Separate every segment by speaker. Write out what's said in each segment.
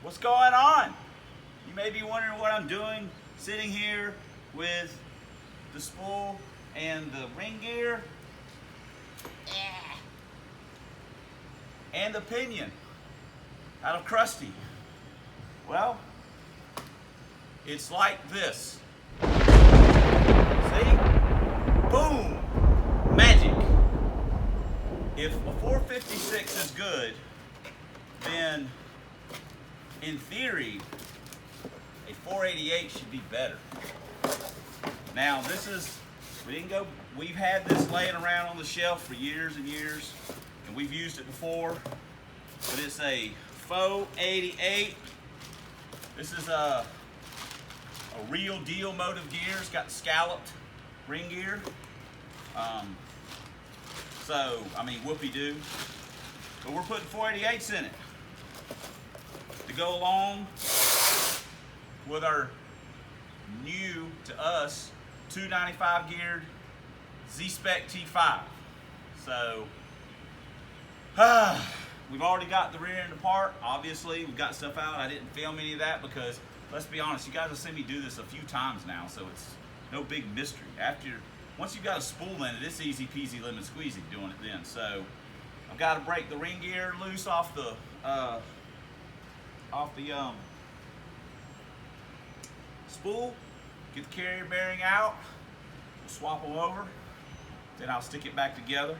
Speaker 1: What's going on? You may be wondering what I'm doing sitting here with the spool and the ring gear and the pinion out of kRusty. Well, it's like this. See? Boom! Magic. If a 456 is good, then in theory, a 488 should be better. Now we've had this laying around on the shelf for years and years, and we've used it before, but it's a 488. This is a real deal motive gear. It's got scalloped ring gear. So, I mean, whoopee-doo. But we're putting 488s in it to go along with our new, to us, 295 geared z-spec T5. So, we've already got the rear end apart. Obviously, we've got stuff out. I didn't film any of that because, let's be honest, you guys have seen me do this a few times now, so it's no big mystery. Once you've got a spool in it, it's easy peasy lemon squeezy doing it then. So I've got to break the ring gear loose off the spool, get the carrier bearing out, we'll swap them over, then I'll stick it back together.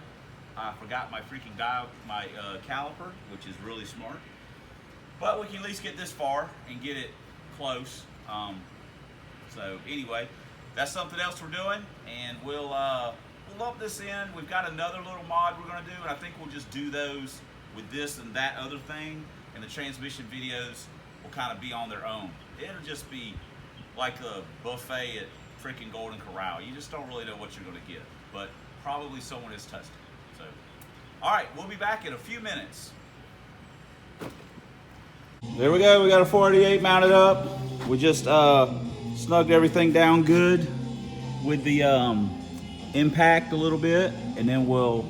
Speaker 1: I forgot my freaking caliper, which is really smart, but we can at least get this far and get it close. So anyway, that's something else we're doing, and we'll lump this in. We've got another little mod we're going to do, and I think we'll just do those with this and that other thing, and the transmission videos will kind of be on their own. It'll just be like a buffet at freaking Golden Corral. You just don't really know what you're going to get, but probably someone has touched it. So, all right, we'll be back in a few minutes. There we go. We got a 488 mounted up. We just snugged everything down good with the impact a little bit, and then we'll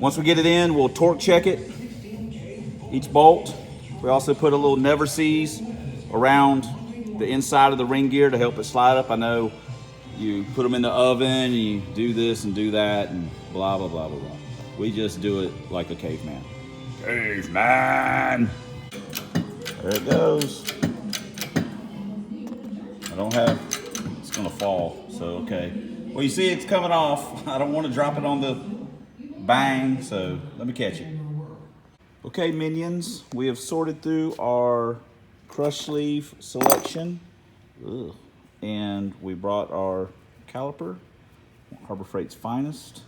Speaker 1: once we get it in, we'll torque check it, each bolt. We also put a little never sees around the inside of the ring gear to help it slide up. I know you put them in the oven and you do this and do that and blah blah blah blah blah. We just do it like a caveman. Caveman! There it goes. It's gonna fall, so okay. Well, you see it's coming off. I don't want to drop it on the bang, so let me catch it. Okay, minions, we have sorted through our crush sleeve selection. Ugh. And we brought our caliper, Harbor Freight's finest,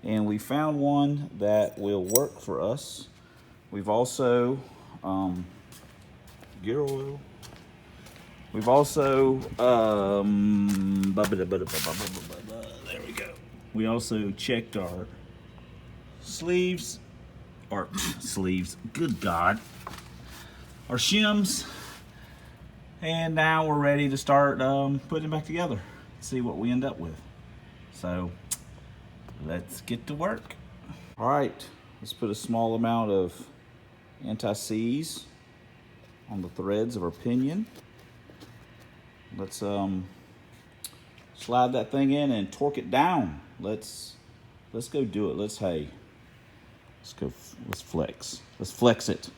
Speaker 1: and we found one that will work for us. We've also, gear oil. We've also, there we go. We also checked our sleeves, good God, our shims, and now we're ready to start putting it back together, see what we end up with. So let's get to work. All right, let's put a small amount of anti-seize on the threads of our pinion. Let's slide that thing in and torque it down. Let's go do it. Let's flex. Let's flex it.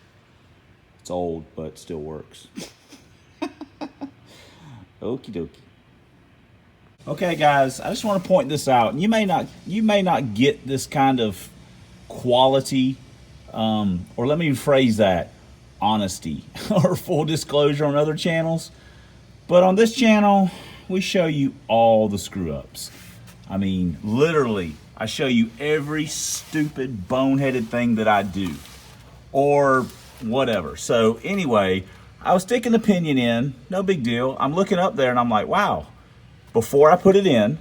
Speaker 1: It's old, but still works. Okie dokie. Okay, guys, I just want to point this out. You may not get this kind of quality, or let me rephrase that, honesty or full disclosure on other channels. But on this channel, we show you all the screw ups. I mean, literally, I show you every stupid boneheaded thing that I do or whatever. So anyway, I was sticking the pinion in, no big deal. I'm looking up there and I'm like, wow. Before I put it in,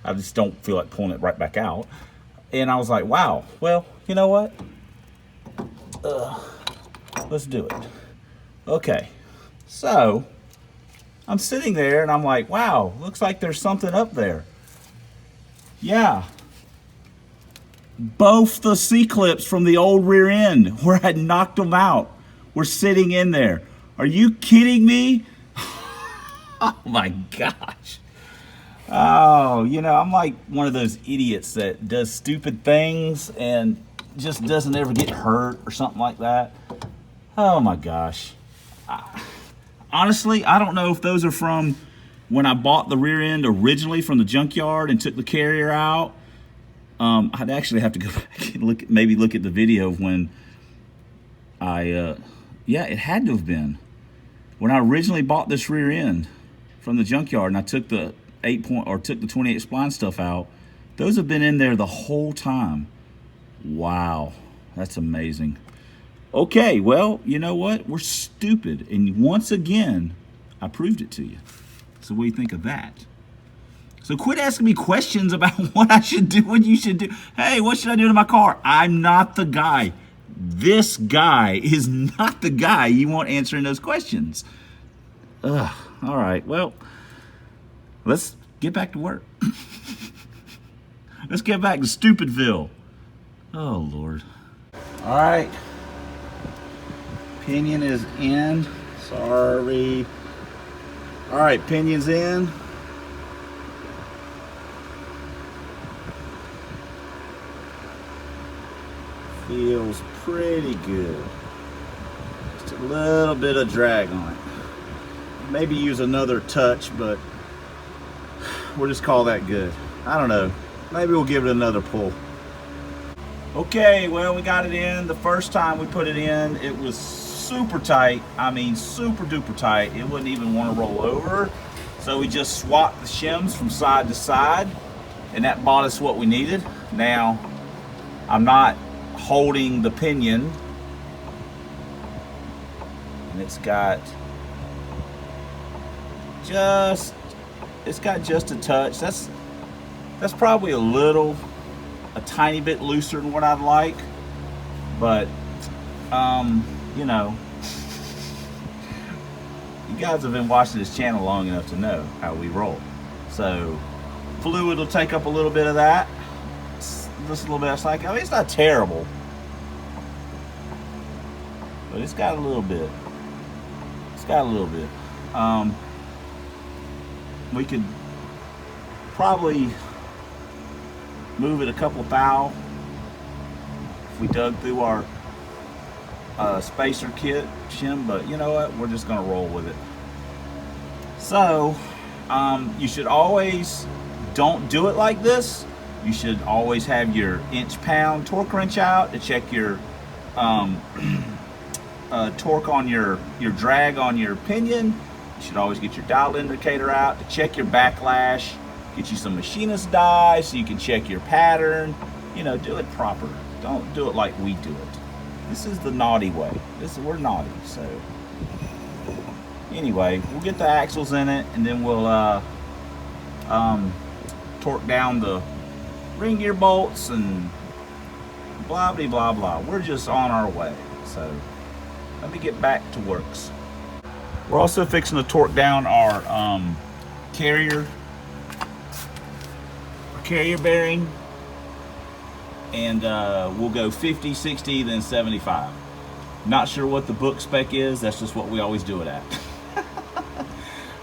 Speaker 1: I just don't feel like pulling it right back out. And I was like, wow, well, you know what? Let's do it. Okay, so I'm sitting there and I'm like, wow, looks like there's something up there. Yeah, Both the C-clips from the old rear end, where I knocked them out, were sitting in there. Are you kidding me? Oh my gosh. Oh, you know, I'm like one of those idiots that does stupid things and just doesn't ever get hurt or something like that. Oh my gosh. Honestly, I don't know if those are from when I bought the rear end originally from the junkyard and took the carrier out. I'd actually have to go back and look at the video of when I, yeah, it had to have been when I originally bought this rear end from the junkyard and I took the 28 spline stuff out. Those have been in there the whole time. Wow, that's amazing. Okay, well, you know what? We're stupid, and once again, I proved it to you. So what do you think of that? So quit asking me questions about what I should do, what you should do. Hey, what should I do to my car? I'm not the guy. This guy is not the guy you want answering those questions. Ugh, all right, well, let's get back to work. Let's get back to Stupidville. Oh, Lord. All right. Pinion is in. Sorry. All right, Pinion's in. Feels pretty good. Just a little bit of drag on it. Maybe use another touch, but we'll just call that good. I don't know. Maybe we'll give it another pull. Okay, well, we got it in. The first time we put it in, it was super tight. I mean, super duper tight. It wouldn't even want to roll over. So we just swapped the shims from side to side, and that bought us what we needed. Now, I'm not holding the pinion, and it's got just a touch. That's probably a tiny bit looser than what I'd like, but you know, you guys have been watching this channel long enough to know how we roll. So fluid will take up a little bit of that. Just a little bit. It's like, I mean, it's not terrible, but it's got a little bit. It's got a little bit. We could probably move it a couple thou if we dug through our spacer kit shim, but you know what, we're just gonna roll with it. So you should always, don't do it like this. You should always have your inch-pound torque wrench out to check your torque on your drag on your pinion. You should always get your dial indicator out to check your backlash. Get you some machinist die so you can check your pattern. You know, do it proper. Don't do it like we do it. This is the naughty way. We're naughty. So anyway, we'll get the axles in it, and then we'll torque down the ring gear bolts and blah blah blah blah. We're just on our way. So let me get back to works. We're also fixing to torque down our carrier bearing, and we'll go 50, 60, then 75. Not sure what the book spec is. That's just what we always do it at.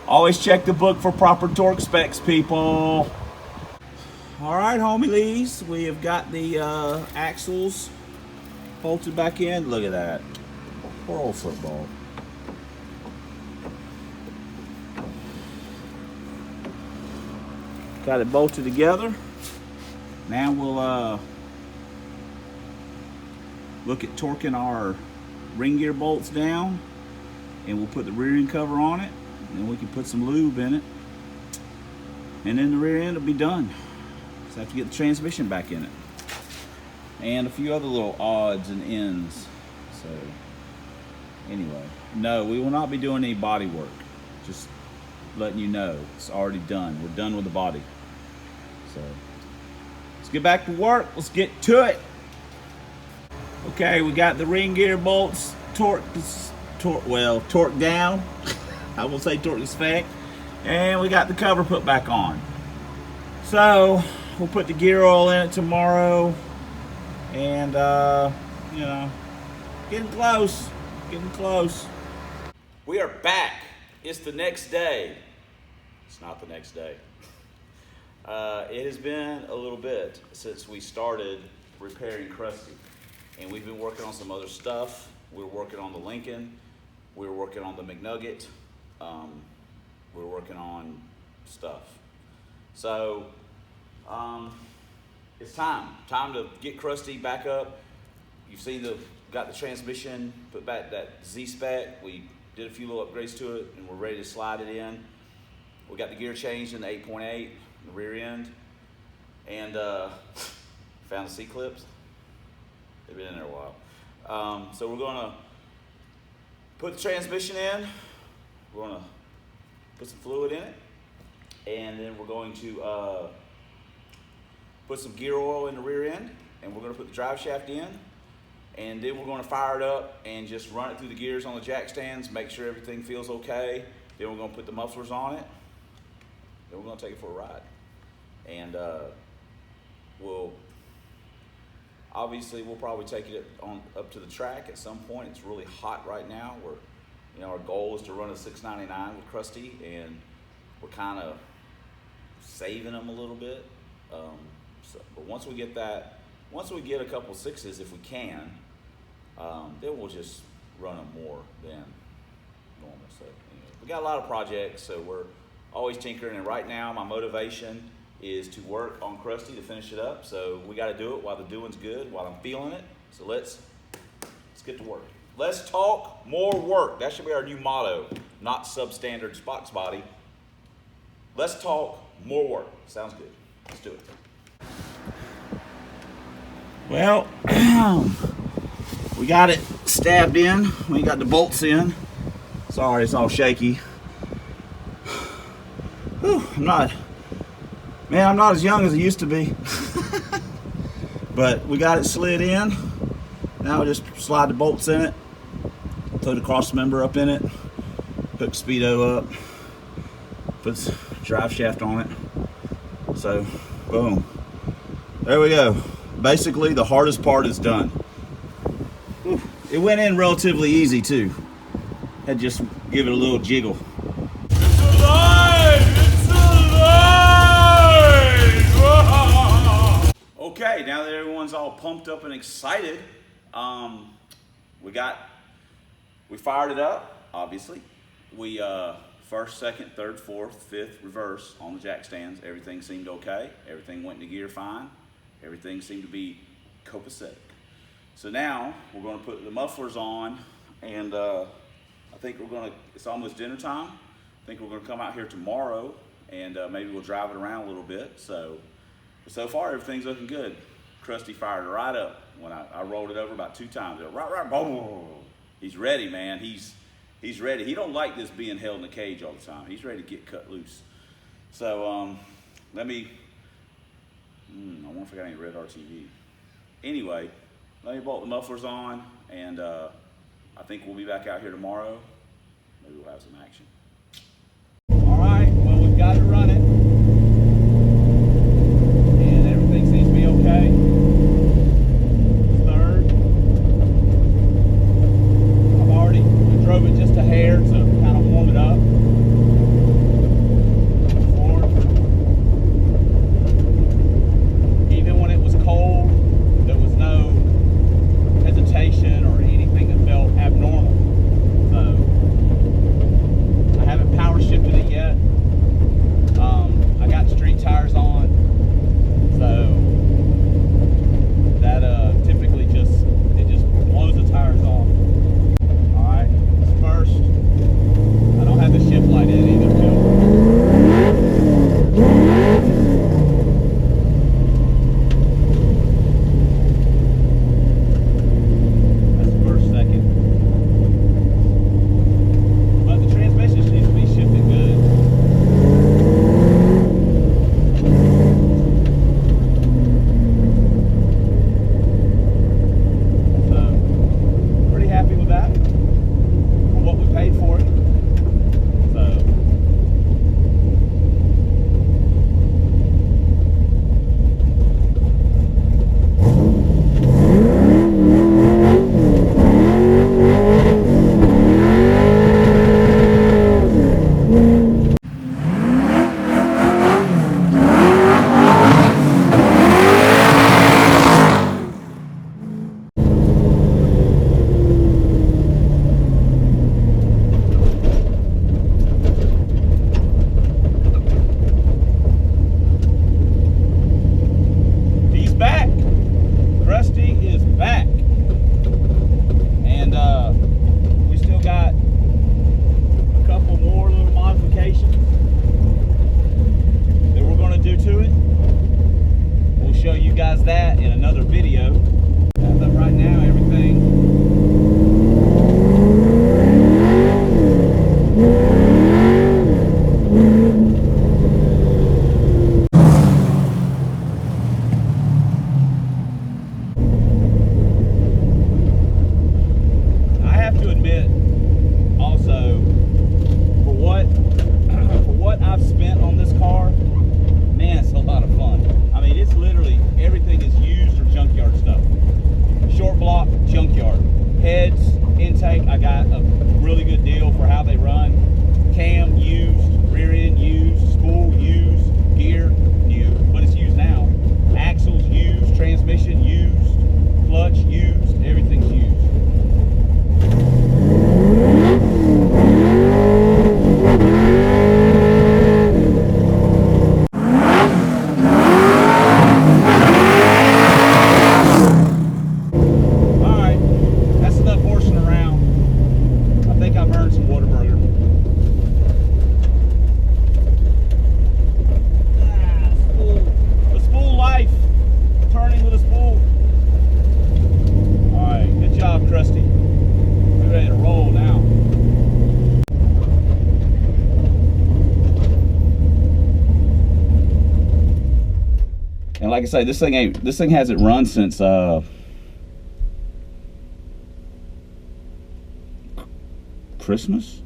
Speaker 1: Always check the book for proper torque specs, people. All right, homies, we have got the axles bolted back in. Look at that. Poor old football. Got it bolted together. Now we'll look at torquing our ring gear bolts down, and we'll put the rear end cover on it, and then we can put some lube in it, and then the rear end will be done. Just have to get the transmission back in it, and a few other little odds and ends. So anyway, no, we will not be doing any body work. Just letting you know, it's already done. We're done with the body. So let's get back to work. Let's get to it. Okay, we got the ring gear bolts torqued down. I will say torque to spec. And we got the cover put back on. So we'll put the gear oil in it tomorrow. And you know, getting close, getting close. We are back. It's the next day. It's not the next day. It has been a little bit since we started repairing kRusty, and we've been working on some other stuff. We're working on the Lincoln. We're working on the McNugget. We're working on stuff. So it's time to get kRusty back up. You've seen got the transmission put back, that z-spec. We did a few little upgrades to it, and we're ready to slide it in. We got the gear changed in the 8.8, the rear end, and found the C-clips. They've been in there a while. So we're gonna put the transmission in. We're gonna put some fluid in it, and then we're going to put some gear oil in the rear end, and we're gonna put the drive shaft in, and then we're gonna fire it up and just run it through the gears on the jack stands, make sure everything feels okay. Then we're gonna put the mufflers on it. Then we're gonna take it for a ride. And we'll probably take it up to the track at some point. It's really hot right now. Our goal is to run a 699 with kRusty, and we're kind of saving them a little bit. But once we get a couple sixes, if we can, then we'll just run them more than normal. So anyway, we got a lot of projects, so we're always tinkering. And right now, my motivation is to work on kRusty to finish it up. So we got to do it while the doing's good, while I'm feeling it. So let's get to work. Let's talk more work. That should be our new motto, not substandard box body. Let's talk more work. Sounds good. Let's do it. Well, we got it stabbed in. We got the bolts in. Sorry, it's all shaky. Whew, I'm not as young as I used to be. But we got it slid in. Now we just slide the bolts in it, throw the cross member up in it, hook speedo up, put the drive shaft on it. So, boom. There we go. Basically, the hardest part is done. Whew. It went in relatively easy too. Had to just give it a little jiggle. It's alive! It's alive! Okay, now that everyone's all pumped up and excited, we fired it up, obviously. We first, second, third, fourth, fifth, reverse on the jack stands. Everything seemed okay. Everything went into gear fine. Everything seemed to be copacetic. So now we're going to put the mufflers on, and I think it's almost dinner time. I think we're going to come out here tomorrow, and maybe we'll drive it around a little bit. So far everything's looking good. kRusty fired it right up when I rolled it over about 2 times. Right, boom. He's ready, man. He's ready. He don't like this being held in a cage all the time. He's ready to get cut loose. So I wonder if I got any red RTV. Anyway, let me bolt the mufflers on, and I think we'll be back out here tomorrow. Maybe we'll have some action. All right, well, we've got it running, and everything seems to be okay. Third. I drove it just a hair to kind of warm it up. Or anything that felt abnormal. So I haven't power shifted it yet. like I say, this thing hasn't run since Christmas.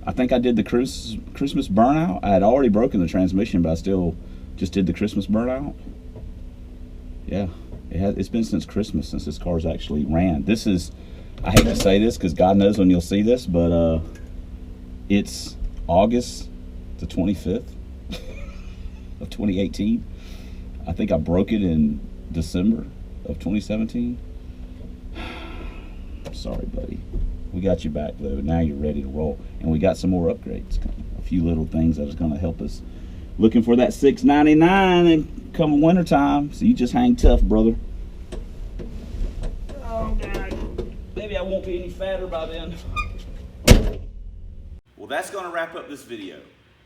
Speaker 1: I think I did the Christmas burnout. I had already broken the transmission, but I still just did the Christmas burnout. Yeah, it's been since Christmas since this car's actually ran. This is, I hate to say this because God knows when you'll see this, but it's August the 25th of 2018. I think I broke it in December of 2017. Sorry, buddy. We got you back though. Now you're ready to roll, and we got some more upgrades coming. A few little things that is going to help us. Looking for that $6.99 and come winter time. So you just hang tough, brother. Oh God, maybe I won't be any fatter by then. Well, that's going to wrap up this video.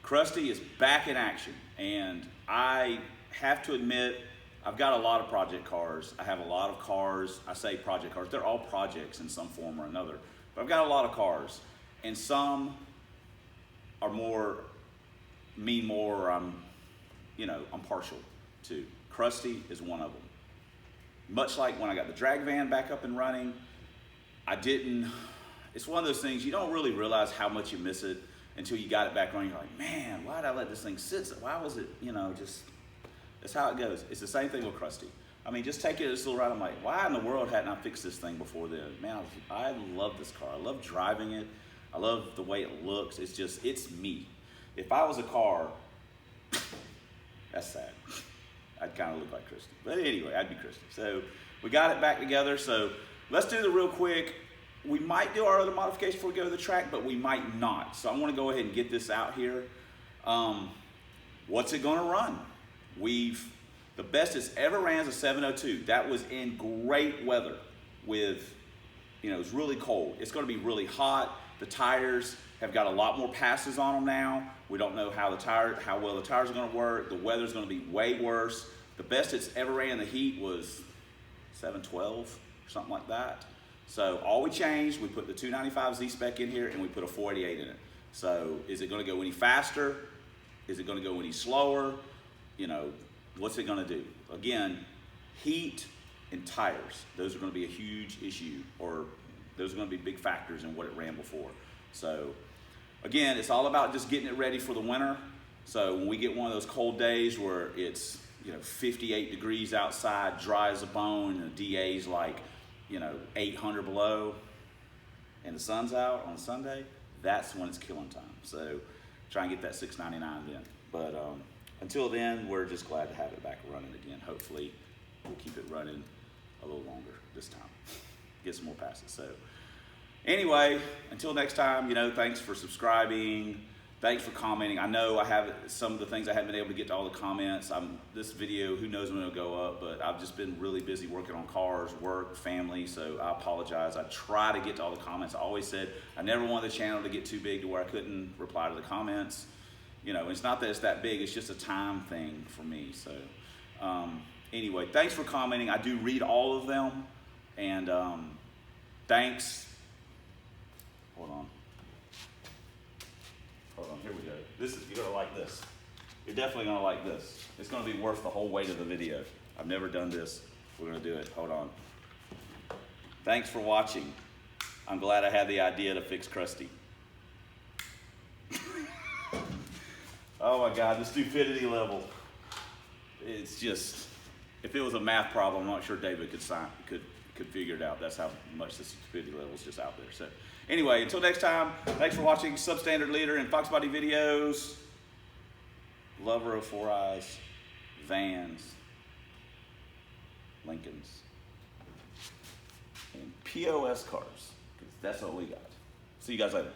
Speaker 1: kRusty is back in action, and I have to admit, I've got a lot of project cars. I have a lot of cars. I say project cars. They're all projects in some form or another. But I've got a lot of cars, and some are mean more, or I'm partial to. kRusty is one of them. Much like when I got the drag van back up and running, it's one of those things, you don't really realize how much you miss it until you got it back running. You're like, man, why did I let this thing sit? Why was it, that's how it goes. It's the same thing with kRusty. I mean, just take it this little ride. I'm like, why in the world hadn't I fixed this thing before then? Man, I love this car. I love driving it. I love the way it looks. It's me. If I was a car, that's sad. I'd kind of look like kRusty. But anyway, I'd be kRusty. So we got it back together. So let's do the real quick. We might do our other modification before we go to the track, but we might not. So I want to go ahead and get this out here. What's it going to run? The best it's ever ran is a 702. That was in great weather with, it was really cold. It's going to be really hot. The tires have got a lot more passes on them now. We don't know how well the tires are going to work. The weather's going to be way worse. The best it's ever ran in the heat was 712 or something like that. So all we changed, we put the 295 Z-spec in here and we put a 488 in it. So is it going to go any faster? Is it going to go any slower? What's it going to do? Again, heat and tires. Those are going to be a huge issue, or those are going to be big factors in what it ran before. So again, it's all about just getting it ready for the winter. So when we get one of those cold days where it's 58 degrees outside, dry as a bone, and the DA's like 800 below, and the sun's out on Sunday, that's when it's killing time. So try and get that $6.99 then. But until then, we're just glad to have it back running again. Hopefully, we'll keep it running a little longer this time. Get some more passes. So anyway, until next time, thanks for subscribing. Thanks for commenting. I know I have some of the things I haven't been able to get to all the comments. This video, who knows when it'll go up, but I've just been really busy working on cars, work, family, so I apologize. I try to get to all the comments. I always said I never wanted the channel to get too big to where I couldn't reply to the comments. It's not that it's that big, it's just a time thing for me. So anyway, thanks for commenting. I do read all of them, and thanks. Hold on, here we go. You're gonna like this. You're definitely gonna like this. It's gonna be worth the whole weight of the video. I've never done this. We're gonna do it, hold on. Thanks for watching. I'm glad I had the idea to fix kRusty. Oh my God, the stupidity level. It's just, if it was a math problem, I'm not sure David could figure it out. That's how much the stupidity level is just out there. So anyway, until next time, thanks for watching Substandard Leader and Fox Body Videos. Lover of Four Eyes, Vans, Lincolns, and POS cars. That's what we got. See you guys later.